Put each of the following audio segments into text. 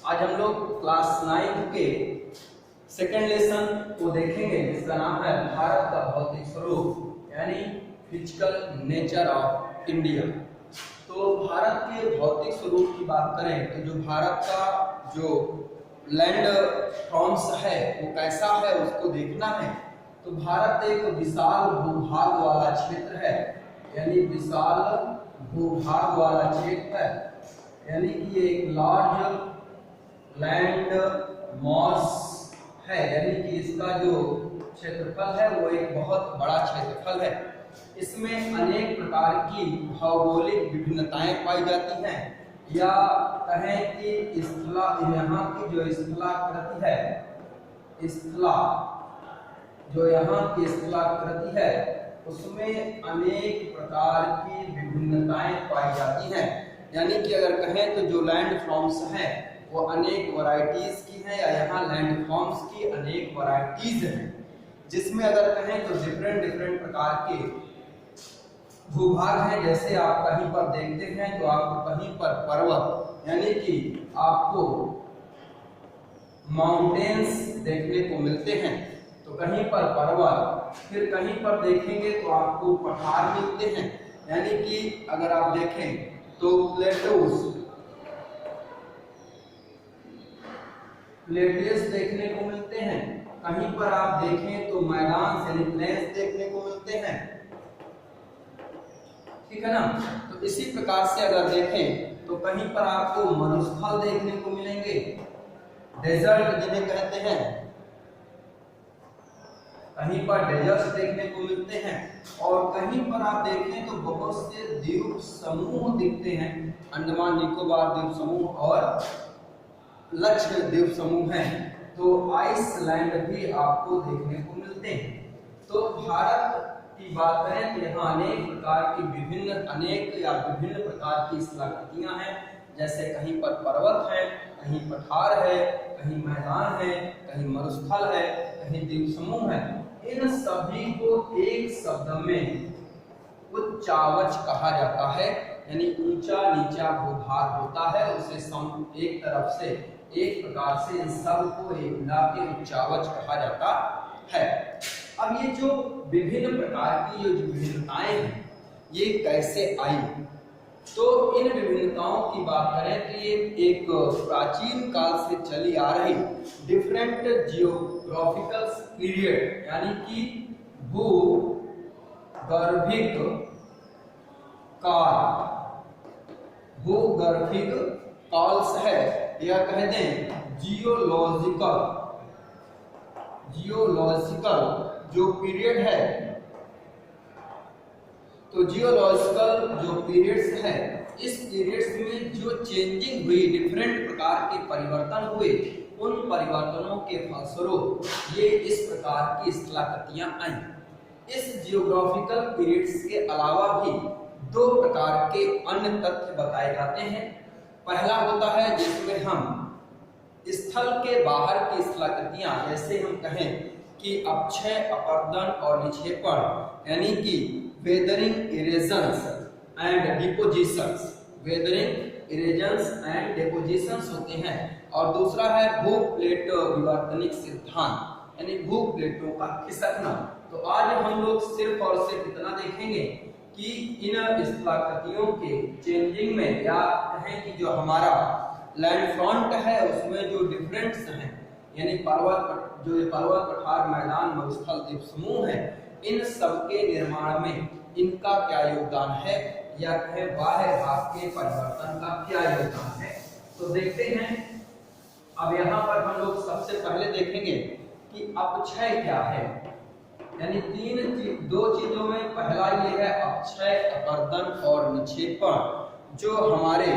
आज हम लोग क्लास 9 के सेकेंड लेसन को देखेंगे जिसका नाम है भारत का भौतिक स्वरूप यानी फिजिकल नेचर ऑफ इंडिया। तो भारत के भौतिक स्वरूप की बात करें तो जो भारत का जो लैंड फॉर्म्स है वो कैसा है उसको देखना है। तो भारत एक विशाल भूभाग वाला क्षेत्र है यानी विशाल भूभाग वाला क्षेत्र है यानी कि एक लार्ज लैंड मॉस है यानी कि इसका जो क्षेत्रफल है वो एक बहुत बड़ा क्षेत्रफल है। इसमें अनेक प्रकार की भौगोलिक विभिन्नताएं पाई जाती हैं या कहें कि यहाँ की जो स्थलाकृति है जो यहाँ की स्थलाकृति है उसमें अनेक प्रकार की विभिन्नताएं पाई जाती हैं। यानी कि अगर कहें तो जो लैंड फॉर्म्स हैं वो अनेक वैरायटीज की हैं या यहाँ लैंड फॉर्म्स की अनेक वैरायटीज हैं, जिसमें अगर कहें तो डिफरेंट प्रकार के भूभाग हैं। जैसे आप कहीं पर देखते हैं तो आपको कहीं पर पर्वत यानी कि आपको माउंटेन्स देखने को मिलते हैं, तो कहीं पर पर्वत, फिर कहीं पर देखेंगे तो आपको पठार मिलते हैं यानी कि अगर आप देखें तो प्लेटेस देखने को मिलते हैं। कहीं पर आप देखें तो मैदान यानी प्लेन्स देखने को मिलते हैं, ठीक है ना। तो इसी प्रकार से अगर देखें तो कहीं पर आपको मरुस्थल देखने को मिलेंगे, डेजर्ट जिन्हें कहते हैं, कहीं पर डेजर्ट देखने को मिलते हैं और कहीं पर आप देखें तो बहुत से द्वीप समूह दिखते हैं, अंडमान निकोबार द्वीप समूह और लक्षद्वीप समूह हैं। तो आइसलैंड भी आपको देखने को मिलते हैं। तो भारत की बात करें तो यहाँ अनेक प्रकार की विभिन्न प्रकार की स्थलाकृतियां हैं। जैसे कहीं पर पर्वत है, कहीं पठार है, कहीं मैदान है, कहीं मरुस्थल है, कहीं द्वीप समूह है। इन सभी को एक शब्द में उच्चावच कहा जाता है यानी ऊंचा नीचा भूभाग होता है, उसे एक तरफ से एक प्रकार से इन सब को एक मिला के उच्चावच कहा जाता है। अब ये जो विभिन्न प्रकार की जो विभिन्नताएं हैं ये कैसे आई, तो इन विभिन्नताओं की बात करें तो ये एक प्राचीन काल से चली आ रही डिफरेंट जियोग्राफिकल पीरियड यानी कि भूगर्भिक काल है या कह दें जियोलॉजिकल जो पीरियड है। तो जियोलॉजिकल जो पीरियड्स है इस पीरियड्स में जो चेंजिंग हुई, डिफरेंट प्रकार के परिवर्तन हुए, उन परिवर्तनों के फलस्वरूप ये इस प्रकार की स्थलाकृतियां आई। इस जियोग्राफिकल पीरियड्स के अलावा भी दो प्रकार के अन्य तथ्य बताए जाते हैं। पहला होता है जिसमें हम स्थल के बाहर की स्थलाकृतियां, जैसे हम कहें कि अपक्षय, अपर्दन और निक्षेपण यानी कि वेदरिंग, इरेजन्स एंड डिपोजिशंस होते हैं। और दूसरा है भूप्लेट विवर्तनिक सिद्धांत यानी भूप्लेटों का खिसकना। तो आज हम लोग सिर्फ और सिर्फ इतना देखेंगे कि इन स्थलाकृतियों के चेंजिंग में या कहें कि जो हमारा लैंड फ्रंट है उसमें जो डिफरेंट्स हैं यानी पर्वत, पठार, मैदान, मरुस्थल, द्वीप समूह है, इन सबके निर्माण में इनका क्या योगदान है या कहें बाह्य भाग के परिवर्तन का क्या योगदान है। तो देखते हैं। अब यहाँ पर हम लोग सबसे पहले देखेंगे कि अपक्षय क्या है यानी दो चीजों में पहला ये है अपक्षय, अपर्दन और निक्षेपण जो हमारे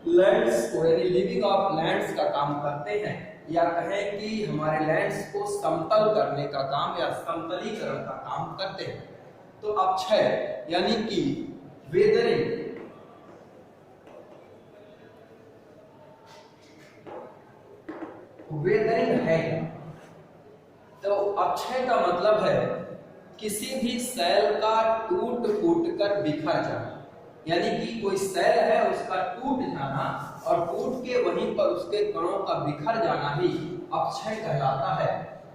लैंड्स को यानी लिविंग ऑफ लैंड्स का काम करते हैं या कहें कि हमारे लैंड्स को समतल करने का काम या समतलीकरण का काम करते हैं। तो अपक्षय यानी कि वेदरिंग है। तो अपक्षय का मतलब है किसी भी सेल का टूट फूट कर बिखर जाना यानी कि कोई सेल है उसका टूट जाना और टूट के वहीं पर उसके कणों का बिखर जाना ही अपक्षय कहलाता है।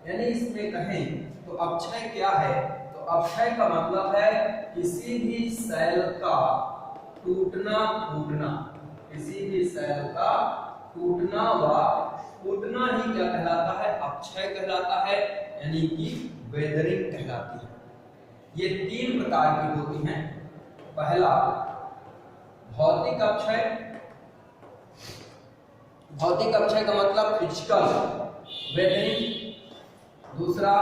यानी इसमें कहें तो अपक्षय क्या है, तो अपक्षय का मतलब है किसी भी सेल का टूटना फूटना, किसी भी सेल का टूटना व फूटना ही क्या कहलाता है, अपक्षय कहलाता है, यानी कि वेदरिंग कहलाती है। ये 3 प्रकार की होती हैं। पहला भौतिक अपक्षय, भौतिक अपक्षय का मतलब फिजिकल वेदरिंग। दूसरा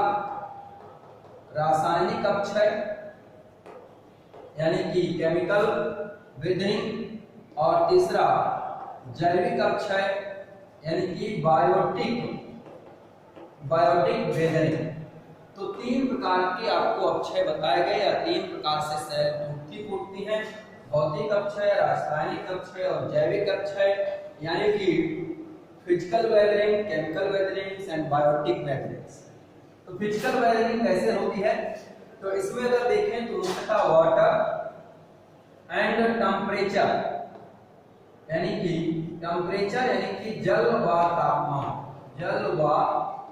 रासायनिक अपक्षय यानी कि केमिकल वेदरिंग। और तीसरा जैविक अपक्षय यानी कि बायोटिक वेदरिंग। तो 3 प्रकार के आपको अपक्षय बताए गए या 3 प्रकार से सेल टूटती फूटती हैं, भौतिक अपक्षय, रासायनिक अपक्षय और जैविक अपक्षय, यानी कि physical weathering, chemical weathering and biotic weathering. तो फिजिकल वेदरिंग कैसे होती है, तो इसमें अगर देखें तो मुख्यतः वाटर एंड टेम्परेचर यानी कि जल व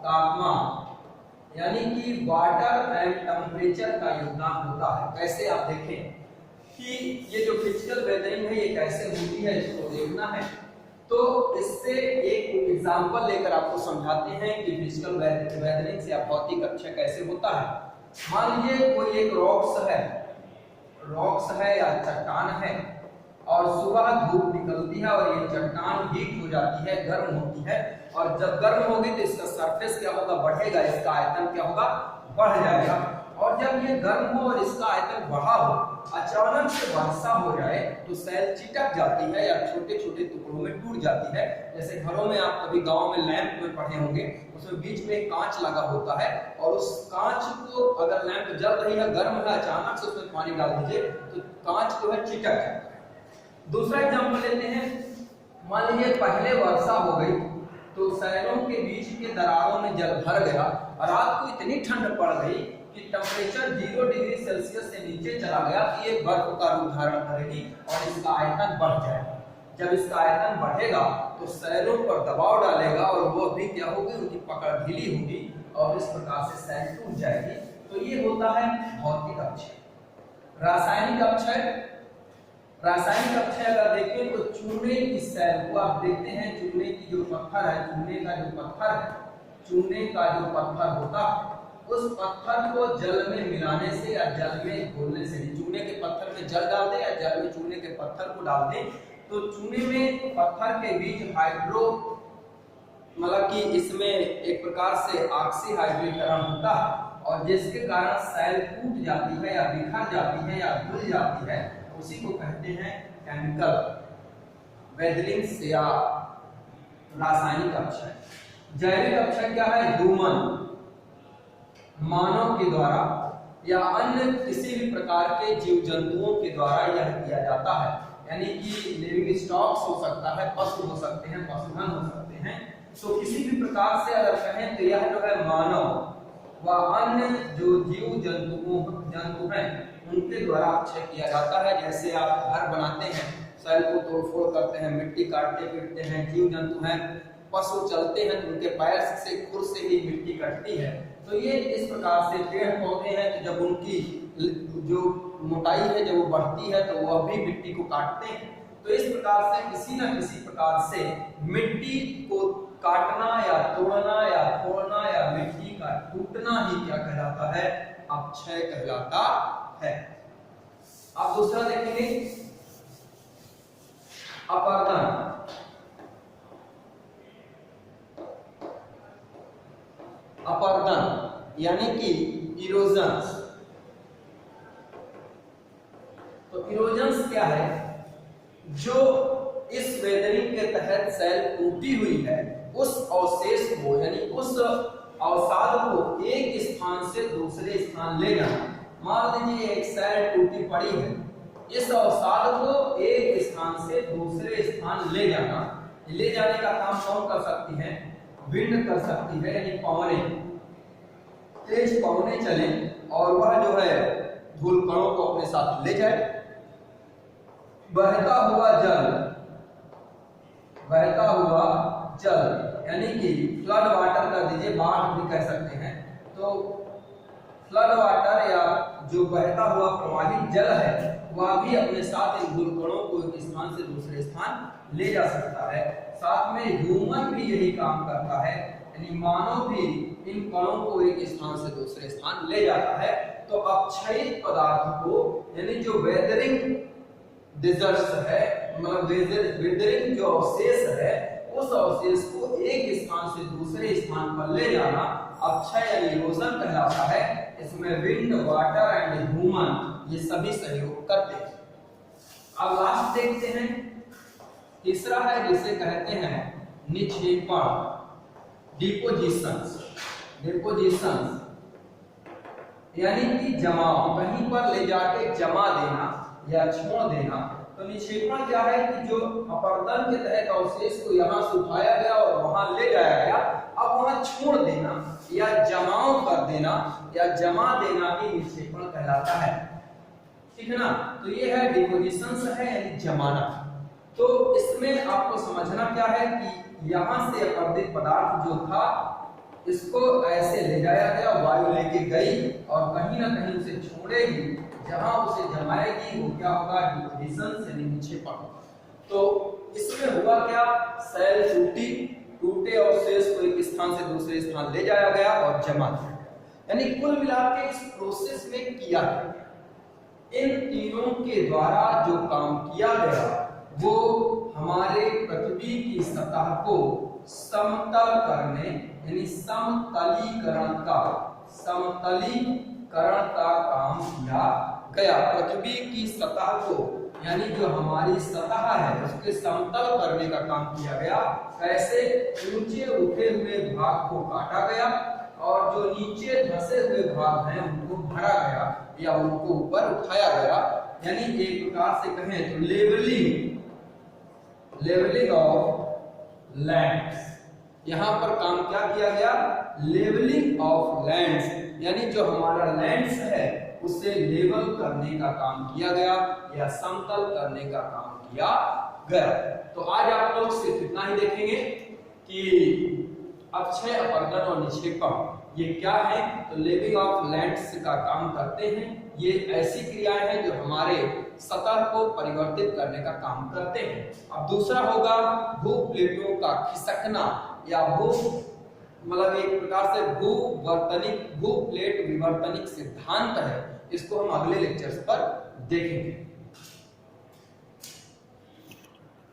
तापमान यानी कि वाटर एंड टेम्परेचर का योगदान होता है। कैसे आप देखें कि ये जो फिजिकल वेदरिंग है ये कैसे होती है, इसको देखना है। तो इससे एक एग्जांपल लेकर आपको समझाते हैं कि फिजिकल वेदरिंग से भौतिक अपक्षय कैसे होता है। मान लीजिए कोई एक रॉक्स है या चट्टान है और सुबह धूप निकलती है और ये चट्टान हीट हो जाती है, गर्म होती है, और जब गर्म होगी तो इसका सरफेस क्या होगा, बढ़ेगा, इसका आयतन क्या होगा, बढ़ जाएगा। और जब ये गर्म हो और इसका आयतन बढ़ा हो, अचानक से वर्षा हो जाए तो सेल चिटक जाती है या छोटे छोटे टुकड़ों में टूट जाती है। जैसे घरों में आप कभी गांव में लैंप में पढ़े होंगे, उसमें बीच में एक कांच लगा होता है और उस कांच को अगर लैंप जल रही है, गर्म है, अचानक से उसमें पानी डाल दीजिए तो कांच जो है चिटक जाता है। दूसरा एग्जांपल लेते हैं, मान लीजिए पहले वर्षा हो गई तो सेलों के बीच के दरारों में जल भर गया और रात को इतनी ठंड पड़ गई कि टेम्परेचर 0 डिग्री सेल्सियस से नीचे चला गया कि ये बर्फ का रूप धारण करेगी और इसका आयतन बढ़ जाएगा। जब इसका आयतन बढ़ेगा तो सेलों पर दबाव डालेगा और वो भी क्या होगी, उनकी पकड़ ढीली होगी और इस प्रकार से सेल टूट जाएगी। तो ये होता है भौतिक अपक्षय। रासायनिक अपक्षय अगर देखें तो चूने की सेल को आप देखते हैं, चूने की जो पत्थर है, चूने का जो पत्थर होता है, उस पत्थर को जल में मिलाने से या जल में घोलने से, चूने के पत्थर में जल डाल दें या जल में चूने के पत्थर को डाल दें, तो चूने में पत्थर के बीच हाइड्रो मतलब कि इसमें एक प्रकार से ऑक्सीहाइड्रीकरण होता है और जिसके कारण सेल टूट जाती है या बिखर जाती है या घुल जाती है, उसी को कहते हैं केमिकल वेदरिंग या रासायनिक अपक्षय। जैविक अपक्षय क्या है, ह्यूमन मानव के द्वारा या अन्य किसी भी प्रकार के जीव जंतुओं के द्वारा यह किया जाता है। यानी कि लिविंग स्टॉक्स हो सकता है, पशु हो सकते हैं, पशुधन हो सकते हैं। तो किसी भी प्रकार से अगर कहें तो यह जो है मानव व अन्य जो जीव जंतु हैं उनके द्वारा अपक्षय किया जाता है। जैसे आप घर बनाते हैं, सेल को तोड़फोड़ करते हैं, मिट्टी काटते पीटते हैं, जीव जंतु हैं, पशु चलते हैं तो उनके पैर से खुर से ही मिट्टी कटती है। तो ये इस प्रकार से पेड़ पौधे हैं तो जब उनकी जो मोटाई है जब वो बढ़ती है तो वह भी मिट्टी को काटते हैं। तो इस प्रकार से किसी न किसी प्रकार से मिट्टी को काटना या तोड़ना या फोड़ना या मिट्टी का टूटना ही क्या कहलाता है, अपक्षय कहलाता है। आप दूसरा देखेंगे अपरदन। अपरदन यानी कि इरोजन्स। तो इरोजन्स क्या है, जो इस वेदरिंग के तहत सेल टूटी हुई है उस अवशेष को यानी उस अवसाद को एक स्थान से दूसरे स्थान ले जाना। मान लीजिए एक सेल टूटी पड़ी है, इस अवसाद को एक स्थान से दूसरे स्थान ले जाना। ले जाने का काम कौन कर सकती है, विंड कर सकती है, यानी पवनें, तेज पवनें चले और वह जो है धूल कणों को अपने साथ ले जाए। बहता हुआ जल, बहता हुआ जल यानी कि फ्लड वाटर कर दीजिए, बाढ़ भी कह सकते हैं। तो फ्लड वाटर या जो बहता हुआ प्रवाहित जल है वह भी अपने साथ इन गुणकणों को एक स्थान से दूसरे स्थान ले जा सकता है। साथ में ह्यूमन भी यही काम करता है, यानी मानव भी इन कणों को एक स्थान से दूसरे स्थान ले जाता है। तो अपक्षयित पदार्थ को यानी जो वेदरिंग डिजर्ट्स है, मतलब वेदरिंग जो अवशेष है, उस अवशेष को एक स्थान से दूसरे स्थान पर ले जाना अक्षय यानी इरोजन कहलाता है। इसमें विंड, वाटर एंड ह्यूमन ये सभी सहयोग करते हैं। अब लास्ट देखते हैं, तीसरा है जिसे कहते हैं निक्षेपण, डिपोजिशंस। डिपोजिशंस यानी कि जमाव, कहीं पर ले जाके जमा देना या छोड़ देना। तो निक्षेपण क्या है कि जो अपर्दन के तहत अवशेष को यहाँ से उठाया गया और वहां ले जाया गया, अब वहां छोड़ देना या जमाव कर देना या जमा देना ही निक्षेपण कहलाता है। ठीक है ना। तो ये है डिपोजिशंस है यानी जमाना। तो इसमें आपको समझना क्या है कि यहाँ से अपर्दित पदार्थ जो था इसको ऐसे ले जाया गया, वायु लेके गई और कहीं ना कहीं उसे छोड़ेगी, जहां उसे जमाएगी वो क्या होगा, डिपोजिशन यानी निक्षेपण। तो इसमें हुआ क्या, सेल टूटी, टूटे अवशेष को एक स्थान से दूसरे स्थान ले जाया गया और जमा किया गया। यानी कुल मिलाकर इस प्रोसेस में किया गया, इन तीनों के द्वारा जो काम किया गया वो हमारे पृथ्वी की सतह को समतल करने यानी समतलीकरण का काम किया गया। पृथ्वी की सतह को यानी जो हमारी सतह है उसके समतल करने का काम किया गया। कैसे, ऊंचे उठे हुए भाग को काटा गया और जो नीचे धंसे हुए भाग हैं उनको भरा गया या उनको ऊपर उठाया गया। यानी एक प्रकार से कहें तो लेवलिंग ऑफ लैंड्स, यहाँ पर काम क्या किया गया, लेवलिंग ऑफ लैंड्स, यानी जो हमारा लैंड्स है उसे लेवल करने का काम किया गया या समतल करने का काम किया गया। तो आज आप लोग सिर्फ इतना ही देखेंगे कि अक्षय, अपर्दन और निक्षेपण ये क्या है। तो लेवलिंग ऑफ लैंड्स का काम करते हैं। ये ऐसी क्रियाएं हैं जो हमारे सतह को परिवर्तित करने का काम करते हैं। अब दूसरा होगा भू प्लेटों का खिसकना या भू, मतलब एक प्रकार से भू प्लेट विवर्तनिक सिद्धांत है। इसको हम अगले लेक्चर्स पर देखेंगे।